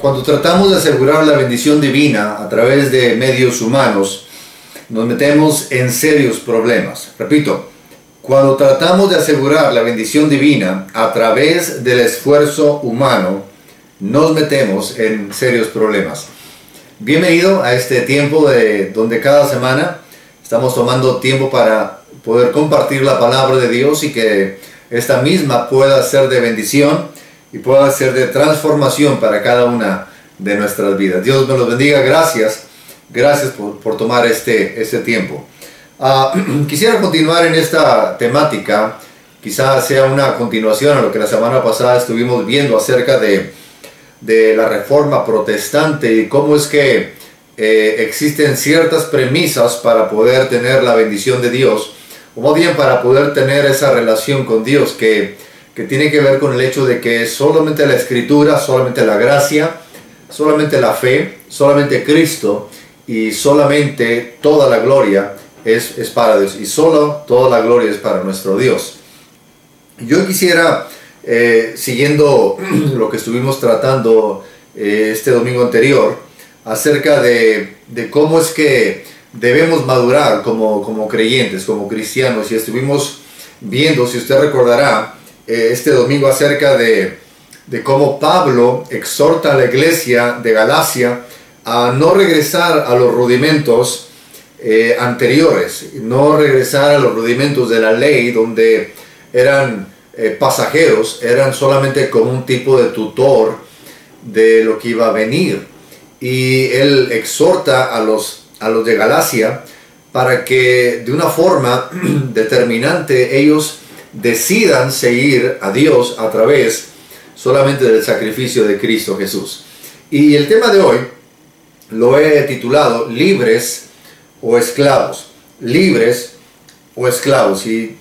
Cuando tratamos de asegurar la bendición divina a través de medios humanos, nos metemos en serios problemas. Repito, cuando tratamos de asegurar la bendición divina a través del esfuerzo humano, nos metemos en serios problemas. Bienvenido a este tiempo donde cada semana estamos tomando tiempo para poder compartir la palabra de Dios y que esta misma pueda ser de bendición y pueda ser de transformación para cada una de nuestras vidas. Dios me los bendiga. Gracias por tomar este tiempo. Quisiera continuar en esta temática. Quizás sea una continuación a lo que la semana pasada estuvimos viendo acerca de la Reforma Protestante y cómo es que existen ciertas premisas para poder tener la bendición de Dios, o más bien para poder tener esa relación con Dios que tiene que ver con el hecho de que solamente la Escritura, solamente la gracia, solamente la fe, solamente Cristo y solamente toda la gloria es para Dios, y solo toda la gloria es para nuestro Dios. Yo quisiera, siguiendo lo que estuvimos tratando este domingo anterior, acerca de cómo es que debemos madurar como creyentes, como cristianos, y estuvimos viendo, si usted recordará, este domingo acerca de cómo Pablo exhorta a la iglesia de Galacia a no regresar a los rudimentos anteriores, no regresar a los rudimentos de la ley donde eran pasajeros, eran solamente como un tipo de tutor de lo que iba a venir. Y él exhorta a los de Galacia para que de una forma determinante ellos decidan seguir a Dios a través solamente del sacrificio de Cristo Jesús. Y el tema de hoy lo he titulado libres o esclavos. Libres o esclavos. Y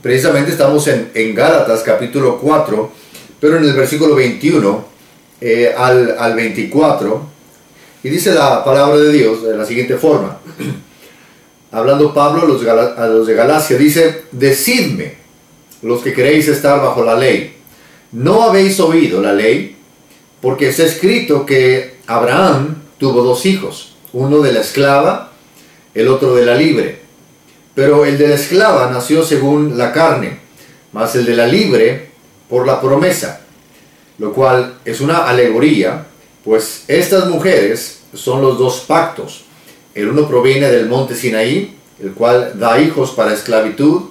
precisamente estamos en Gálatas capítulo 4, pero en el versículo 21 al 24. Y dice la palabra de Dios de la siguiente forma. Hablando Pablo a los de Galacia, dice: decidme, los que queréis estar bajo la ley, ¿no habéis oído la ley? Porque está escrito que Abraham tuvo dos hijos, uno de la esclava, el otro de la libre. Pero el de la esclava nació según la carne, mas el de la libre por la promesa, lo cual es una alegoría, pues estas mujeres son los dos pactos. El uno proviene del monte Sinaí, el cual da hijos para esclavitud.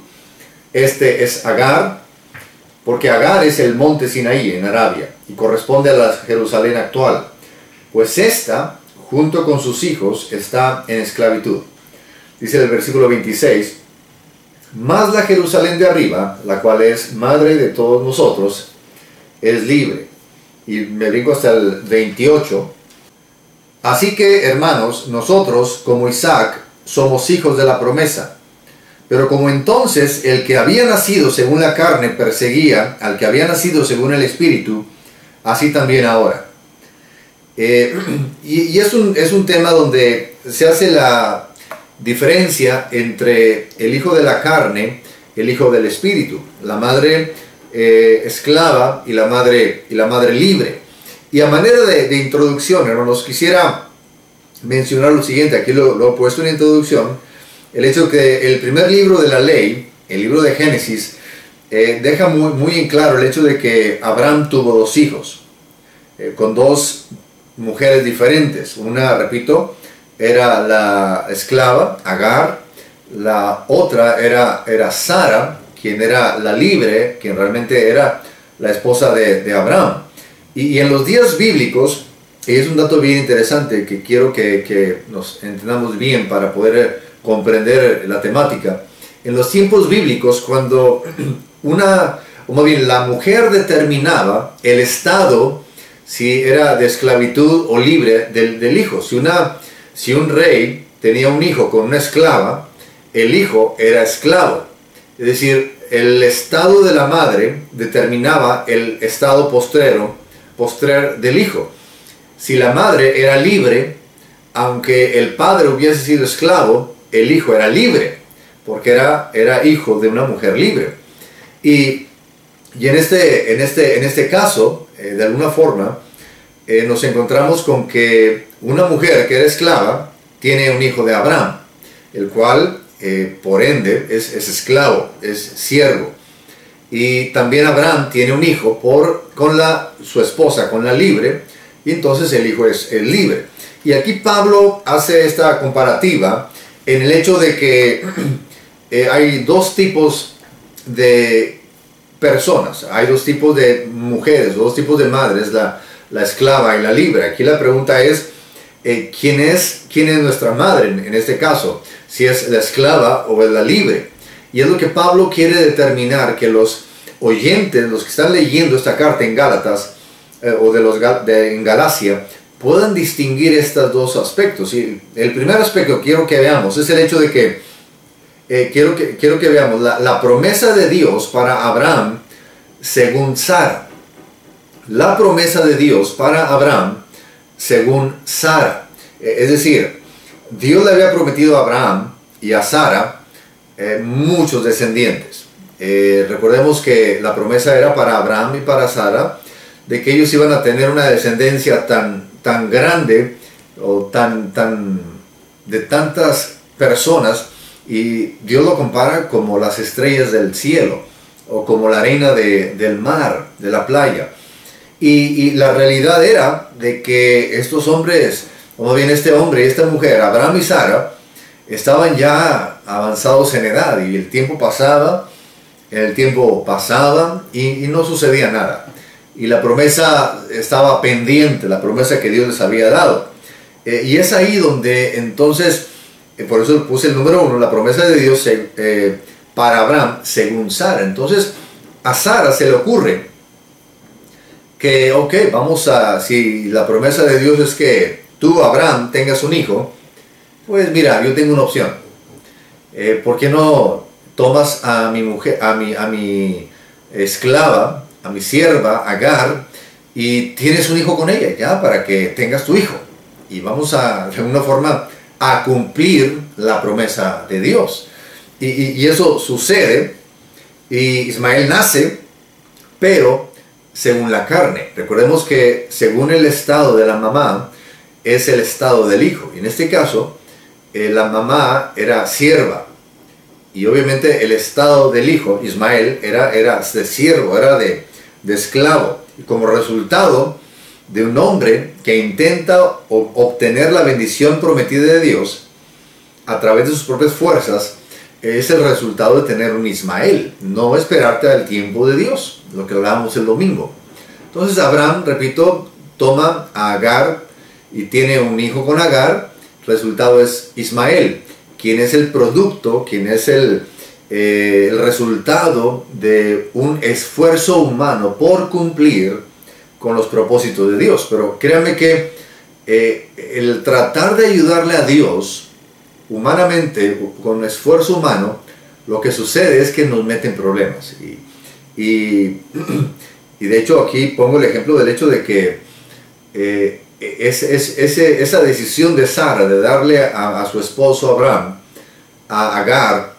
Este es Agar, porque Agar es el monte Sinaí en Arabia y corresponde a la Jerusalén actual, pues esta, junto con sus hijos, está en esclavitud. Dice el versículo 26, mas la Jerusalén de arriba, la cual es madre de todos nosotros, es libre. Y me brinco hasta el 28. Así que, hermanos, nosotros, como Isaac, somos hijos de la promesa. Pero como entonces el que había nacido según la carne perseguía al que había nacido según el Espíritu, así también ahora. Y es un tema donde se hace la diferencia entre el hijo de la carne y el hijo del Espíritu, la madre esclava y la madre libre. Y a manera de introducción, hermanos, quisiera mencionar lo siguiente. Aquí lo he puesto en introducción. El hecho que el primer libro de la ley, el libro de Génesis, deja muy en claro el hecho de que Abraham tuvo dos hijos, con dos mujeres diferentes. Una, repito, era la esclava, Agar. La otra era Sara, quien era la libre, quien realmente era la esposa de Abraham. Y en los días bíblicos, y es un dato bien interesante que quiero que nos entendamos bien para poder comprender la temática. En los tiempos bíblicos, cuando la mujer determinaba el estado, si era de esclavitud o libre del hijo. Si un rey tenía un hijo con una esclava, el hijo era esclavo. Es decir, el estado de la madre determinaba el estado postrer del hijo. Si la madre era libre, aunque el padre hubiese sido esclavo, el hijo era libre, porque era hijo de una mujer libre. Y en este caso, de alguna forma, nos encontramos con que una mujer que era esclava tiene un hijo de Abraham, el cual por ende es esclavo, es siervo. Y también Abraham tiene un hijo con su esposa, con la libre, y entonces el hijo es el libre. Y aquí Pablo hace esta comparativa en el hecho de que hay dos tipos de personas, hay dos tipos de mujeres, dos tipos de madres, la esclava y la libre. Aquí la pregunta es, ¿quién es nuestra madre en este caso? Si es la esclava o es la libre. Y es lo que Pablo quiere determinar, que los oyentes, los que están leyendo esta carta en Gálatas en Galacia, puedan distinguir estos dos aspectos. Y el primer aspecto que quiero que veamos es el hecho de que quiero que veamos la promesa de Dios para Abraham según Sara. La promesa de Dios para Abraham según Sara. Es decir, Dios le había prometido a Abraham y a Sara muchos descendientes. Recordemos que la promesa era para Abraham y para Sara, de que ellos iban a tener una descendencia tan grande o de tantas personas, y Dios lo compara como las estrellas del cielo o como la arena del mar, de la playa. Y la realidad era de que estos hombres, o bien este hombre y esta mujer, Abraham y Sara, estaban ya avanzados en edad, y el tiempo pasaba y no sucedía nada. Y la promesa estaba pendiente, la promesa que Dios les había dado. Y es ahí donde entonces, por eso puse el número 1, la promesa de Dios para Abraham según Sara. Entonces a Sara se le ocurre que, si la promesa de Dios es que tú, Abraham, tengas un hijo, pues mira, yo tengo una opción. ¿Por qué no tomas a mi mujer, a mi esclava, a mi sierva, Agar, y tienes un hijo con ella, ya, para que tengas tu hijo? Y vamos de alguna forma a cumplir la promesa de Dios. Y eso sucede, y Ismael nace, pero según la carne. Recordemos que según el estado de la mamá es el estado del hijo. Y en este caso, la mamá era sierva. Y obviamente el estado del hijo, Ismael, era de siervo, era de esclavo. Y como resultado de un hombre que intenta obtener la bendición prometida de Dios a través de sus propias fuerzas, es el resultado de tener un Ismael, no esperarte al tiempo de Dios, lo que hablábamos el domingo. Entonces Abraham, repito, toma a Agar y tiene un hijo con Agar. Resultado es Ismael, quien es el producto, quien es el resultado de un esfuerzo humano por cumplir con los propósitos de Dios. Pero créanme que el tratar de ayudarle a Dios humanamente, con esfuerzo humano, lo que sucede es que nos meten problemas. Y de hecho aquí pongo el ejemplo del hecho de que esa decisión de Sara de darle a su esposo Abraham, a Agar,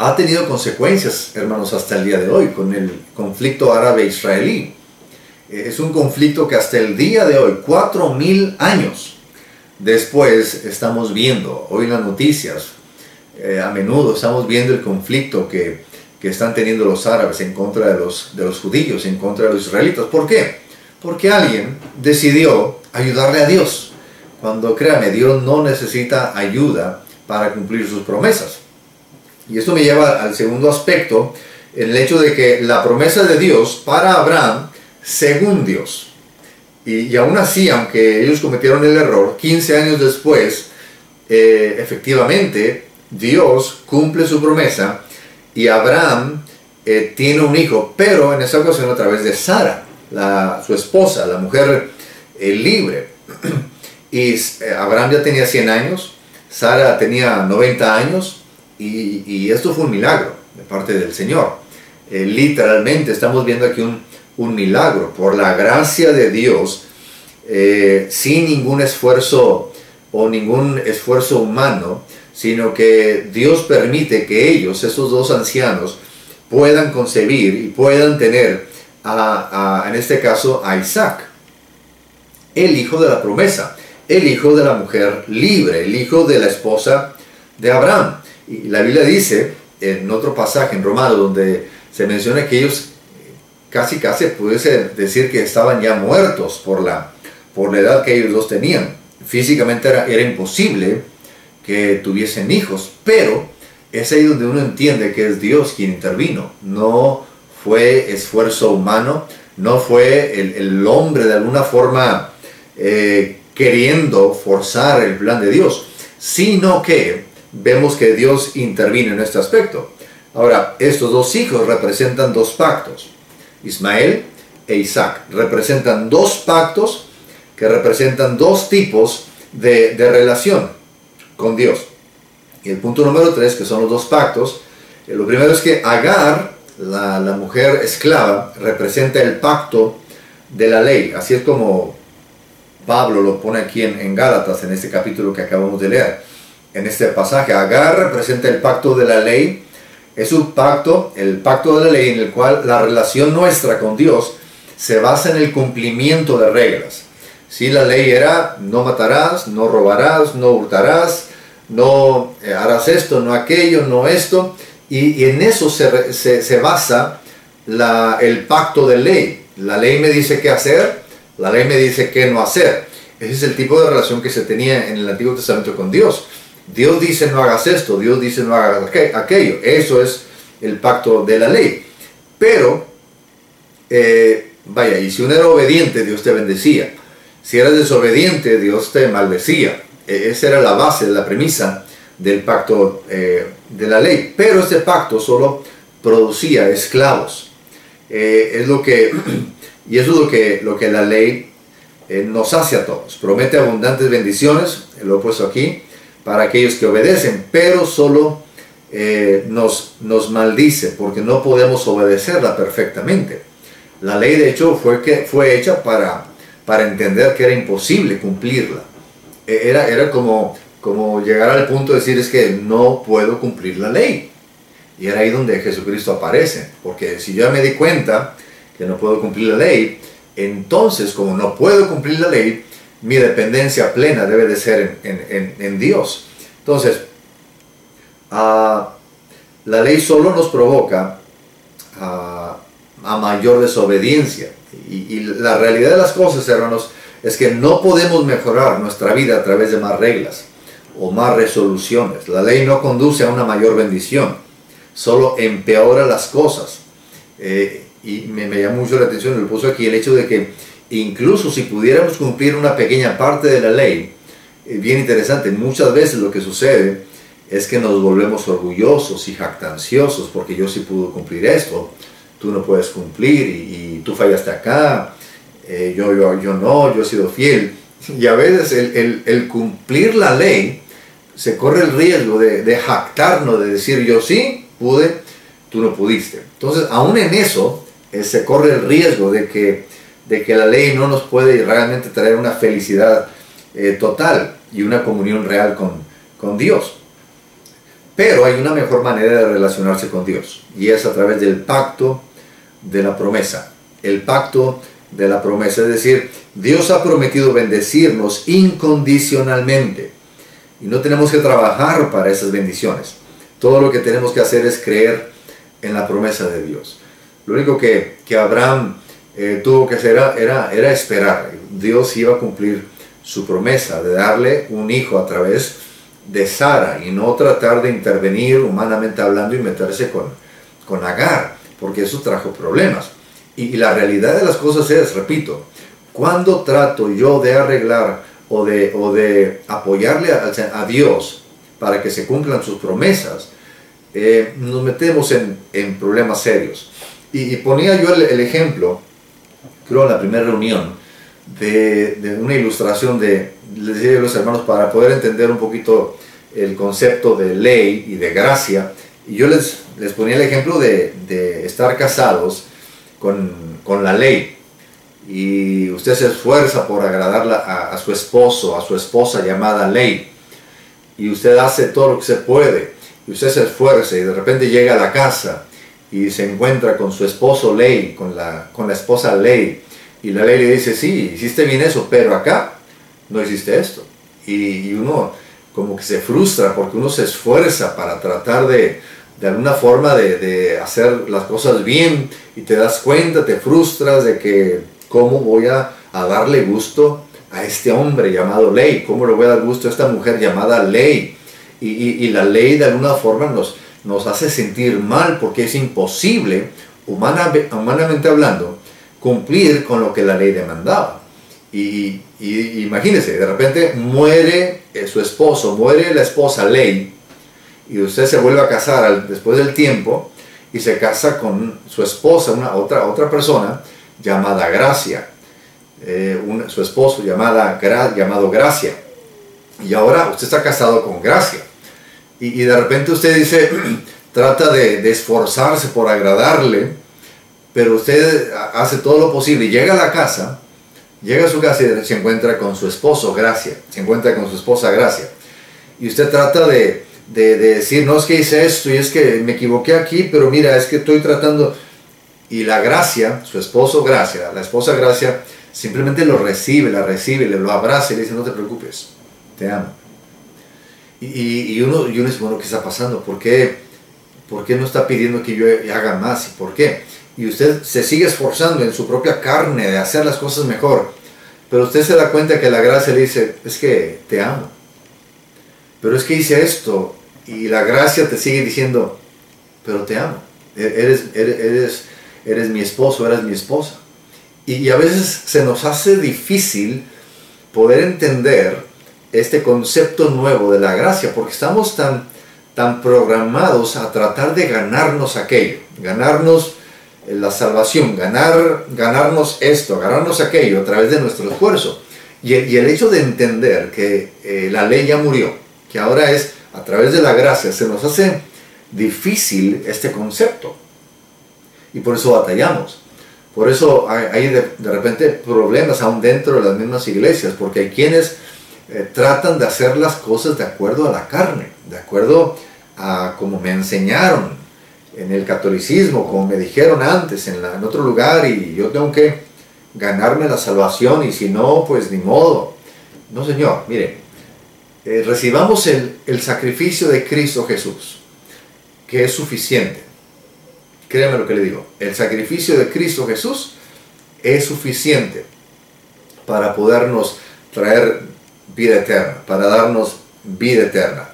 ha tenido consecuencias, hermanos, hasta el día de hoy, con el conflicto árabe-israelí. Es un conflicto que hasta el día de hoy, 4000 años después, estamos viendo. Hoy en las noticias, a menudo estamos viendo el conflicto que están teniendo los árabes en contra de los judíos, en contra de los israelitas. ¿Por qué? Porque alguien decidió ayudarle a Dios, cuando, créame, Dios no necesita ayuda para cumplir sus promesas. Y esto me lleva al segundo aspecto, en el hecho de que la promesa de Dios para Abraham, según Dios. Y aún así, aunque ellos cometieron el error, 15 años después, efectivamente, Dios cumple su promesa y Abraham tiene un hijo, pero en esa ocasión a través de Sara, su esposa, la mujer libre. Y Abraham ya tenía 100 años, Sara tenía 90 años, y esto fue un milagro de parte del Señor. Literalmente estamos viendo aquí un milagro, por la gracia de Dios, sin ningún esfuerzo humano, sino que Dios permite que ellos, esos dos ancianos, puedan concebir y puedan tener en este caso a Isaac. el hijo de la promesa, el hijo de la mujer libre, el hijo de la esposa de Abraham. Y la Biblia dice, en otro pasaje en Romanos, donde se menciona que ellos casi pudiese decir que estaban ya muertos por la edad que ellos dos tenían. Físicamente era imposible que tuviesen hijos, pero es ahí donde uno entiende que es Dios quien intervino. No fue esfuerzo humano, no fue el hombre de alguna forma queriendo forzar el plan de Dios, sino que vemos que Dios intervino en este aspecto. Ahora, estos dos hijos representan dos pactos, Ismael e Isaac. Representan dos pactos que representan dos tipos de relación con Dios. Y el punto número 3, que son los dos pactos, lo primero es que Agar, la mujer esclava, representa el pacto de la ley. Así es como Pablo lo pone aquí en Gálatas, en este capítulo que acabamos de leer. En este pasaje, Agar representa el pacto de la ley. Es un pacto, el pacto de la ley, en el cual la relación nuestra con Dios se basa en el cumplimiento de reglas. Si la ley era: no matarás, no robarás, no hurtarás, no harás esto, no aquello, no esto, y en eso se basa el pacto de ley. La ley me dice qué hacer, la ley me dice qué no hacer. Ese es el tipo de relación que se tenía en el Antiguo Testamento con Dios. Dios dice no hagas esto, Dios dice no hagas aquello. Eso es el pacto de la ley. Pero, vaya, y si uno era obediente, Dios te bendecía. Si eras desobediente, Dios te maldecía. Esa era la base, la premisa del pacto de la ley. Pero este pacto solo producía esclavos. Y eso es lo que la ley nos hace a todos. Promete abundantes bendiciones, lo he puesto aquí, para aquellos que obedecen, pero solo nos maldice porque no podemos obedecerla perfectamente. La ley, de hecho, fue hecha para entender que era imposible cumplirla. Era como llegar al punto de decir: es que no puedo cumplir la ley. Y era ahí donde Jesucristo aparece, porque si yo ya me di cuenta que no puedo cumplir la ley, entonces, como no puedo cumplir la ley, mi dependencia plena debe de ser en Dios. Entonces, la ley solo nos provoca a mayor desobediencia. Y la realidad de las cosas, hermanos, es que no podemos mejorar nuestra vida a través de más reglas o más resoluciones. La ley no conduce a una mayor bendición, solo empeora las cosas. Y me llamó mucho la atención, lo puso aquí, el hecho de que incluso si pudiéramos cumplir una pequeña parte de la ley, bien interesante, muchas veces lo que sucede es que nos volvemos orgullosos y jactanciosos, porque yo sí pude cumplir esto, tú no puedes cumplir, y tú fallaste acá, yo no, yo he sido fiel. Y a veces el cumplir la ley, se corre el riesgo de jactarnos, de decir: yo sí pude, tú no pudiste. Entonces, aún en eso, se corre el riesgo de que la ley no nos puede realmente traer una felicidad total y una comunión real con Dios. Pero hay una mejor manera de relacionarse con Dios, y es a través del pacto de la promesa. El pacto de la promesa, es decir, Dios ha prometido bendecirnos incondicionalmente, y no tenemos que trabajar para esas bendiciones. Todo lo que tenemos que hacer es creer en la promesa de Dios. Lo único que Abraham tuvo que hacer era esperar. Dios iba a cumplir su promesa de darle un hijo a través de Sara, y no tratar de intervenir humanamente hablando y meterse con Agar, porque eso trajo problemas. Y la realidad de las cosas es, repito, cuando trato yo de arreglar o de apoyarle a Dios para que se cumplan sus promesas, nos metemos en problemas serios. Y ponía yo el ejemplo, creo en la primera reunión, de una ilustración les decía a los hermanos, para poder entender un poquito el concepto de ley y de gracia. Y yo les ponía el ejemplo de estar casados con la ley, y usted se esfuerza por agradar a su esposo, a su esposa llamada ley, y usted hace todo lo que se puede, y usted se esfuerza, y de repente llega a la casa y se encuentra con su esposo ley, con la esposa ley, Y la ley le dice, sí, hiciste bien eso, pero acá no hiciste esto. Y uno como que se frustra porque uno se esfuerza para tratar de alguna forma de hacer las cosas bien, y te das cuenta, te frustras de que cómo voy a darle gusto a este hombre llamado ley, cómo le voy a dar gusto a esta mujer llamada ley. Y la ley de alguna forma nos hace sentir mal porque es imposible, humanamente hablando, cumplir con lo que la ley demandaba. Y imagínense, de repente muere su esposo, muere la esposa ley, y usted se vuelve a casar después del tiempo y se casa con su esposa, otra persona llamada Gracia, su esposo llamado Gracia, y ahora usted está casado con Gracia, y de repente usted dice, trata de esforzarse por agradarle, pero usted hace todo lo posible y llega a la casa, llega a su casa y se encuentra con su esposo Gracia, se encuentra con su esposa Gracia, y usted trata de decir, no, es que hice esto y es que me equivoqué aquí, pero mira, es que estoy tratando. Y la Gracia, su esposo Gracia, la esposa Gracia, simplemente lo recibe, lo abraza y le dice, no te preocupes, te amo. Y uno dice, bueno, ¿qué está pasando? ¿Por qué no está pidiendo que yo haga más? ¿Y por qué? Y usted se sigue esforzando en su propia carne de hacer las cosas mejor, pero usted se da cuenta que la Gracia le dice, es que te amo, pero es que hice esto, y la Gracia te sigue diciendo, pero te amo, eres mi esposo, eres mi esposa. Y a veces se nos hace difícil poder entender este concepto nuevo de la gracia, porque estamos tan programados a tratar de ganarnos aquello, ganarnos la salvación, ganarnos esto, ganarnos aquello a través de nuestro esfuerzo. Y el hecho de entender que la ley ya murió, que ahora es a través de la gracia, se nos hace difícil este concepto. Y por eso batallamos. Por eso hay de repente problemas aún dentro de las mismas iglesias, porque hay quienes tratan de hacer las cosas de acuerdo a la carne, de acuerdo a como me enseñaron en el catolicismo, como me dijeron antes en otro lugar, y yo tengo que ganarme la salvación, y si no, pues ni modo. No, Señor, mire, recibamos el sacrificio de Cristo Jesús, que es suficiente. Créame lo que le digo, el sacrificio de Cristo Jesús es suficiente para podernos traer vida eterna, para darnos vida eterna.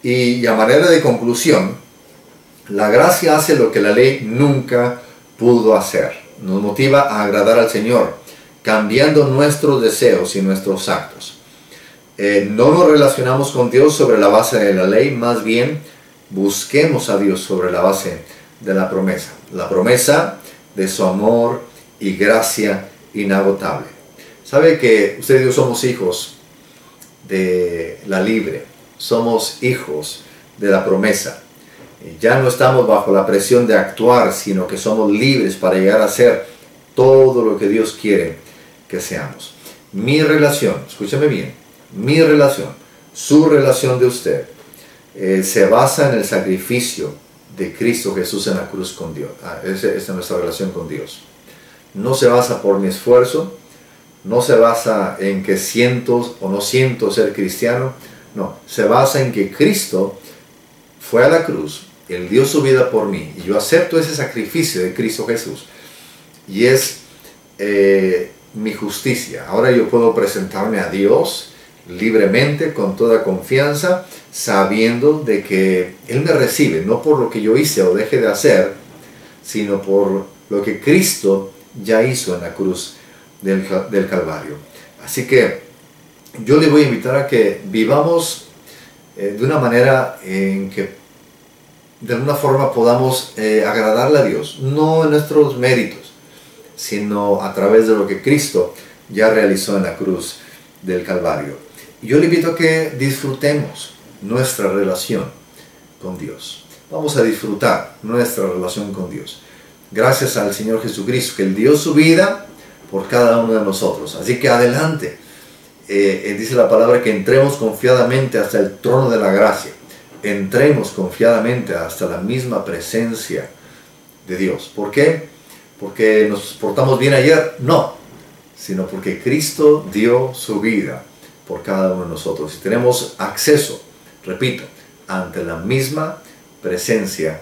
Y a manera de conclusión, la gracia hace lo que la ley nunca pudo hacer. Nos motiva a agradar al Señor, cambiando nuestros deseos y nuestros actos. No nos relacionamos con Dios sobre la base de la ley, más bien busquemos a Dios sobre la base de la promesa de su amor y gracia inagotable. Sabe que usted y yo somos hijos de la libre, somos hijos de la promesa. Ya no estamos bajo la presión de actuar, sino que somos libres para llegar a ser todo lo que Dios quiere que seamos. Mi relación, escúchame bien, mi relación, su relación de usted, se basa en el sacrificio de Cristo Jesús en la cruz con Dios. Esa es nuestra relación con Dios. No se basa por mi esfuerzo, no se basa en que siento o no siento ser cristiano, no, se basa en que Cristo fue a la cruz, Él dio su vida por mí, y yo acepto ese sacrificio de Cristo Jesús, y es mi justicia. Ahora yo puedo presentarme a Dios libremente, con toda confianza, sabiendo de que Él me recibe, no por lo que yo hice o deje de hacer, sino por lo que Cristo ya hizo en la cruz del Calvario. Así que yo le voy a invitar a que vivamos de una manera en que de alguna forma podamos agradarle a Dios, no en nuestros méritos, sino a través de lo que Cristo ya realizó en la cruz del Calvario. Yo le invito a que disfrutemos nuestra relación con Dios. Vamos a disfrutar nuestra relación con Dios. Gracias al Señor Jesucristo, que Él dio su vida por cada uno de nosotros. Así que adelante. Dice la palabra que entremos confiadamente hasta el trono de la gracia. Entremos confiadamente hasta la misma presencia de Dios. ¿Por qué? ¿Porque nos portamos bien ayer? No. sino porque Cristo dio su vida por cada uno de nosotros. Y tenemos acceso, repito, ante la misma presencia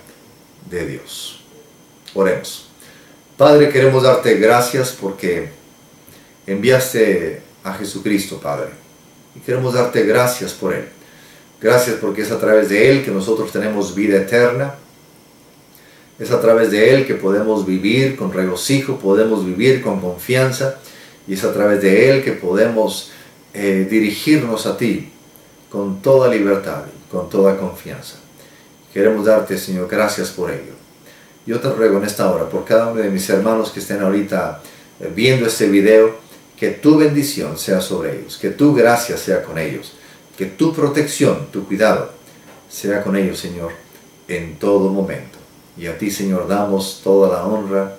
de Dios. Oremos. Padre, queremos darte gracias porque enviaste a Jesucristo, Padre. Y queremos darte gracias por Él. Gracias porque es a través de Él que nosotros tenemos vida eterna. Es a través de Él que podemos vivir con regocijo, podemos vivir con confianza. Y es a través de Él que podemos dirigirnos a ti con toda libertad, con toda confianza. Queremos darte, Señor, gracias por ello. Yo te ruego en esta hora por cada uno de mis hermanos que estén ahorita viendo este video, que tu bendición sea sobre ellos, que tu gracia sea con ellos, que tu protección, tu cuidado sea con ellos, Señor, en todo momento. Y a ti, Señor, damos toda la honra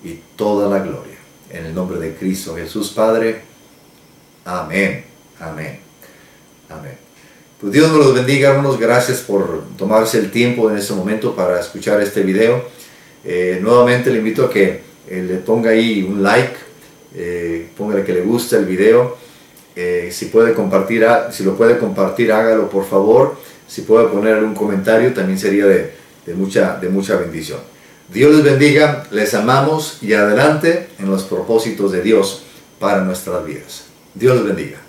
y toda la gloria. En el nombre de Cristo Jesús, Padre. Amén. Amén. Amén. Pues Dios nos los bendiga, hermanos. Gracias por tomarse el tiempo en este momento para escuchar este video. Nuevamente le invito a que le ponga ahí un like, póngale que le gusta el video. Si puede compartir, si lo puede compartir, hágalo por favor. Si puede poner un comentario, también sería de mucha bendición. Dios les bendiga, les amamos y adelante en los propósitos de Dios para nuestras vidas. Dios les bendiga.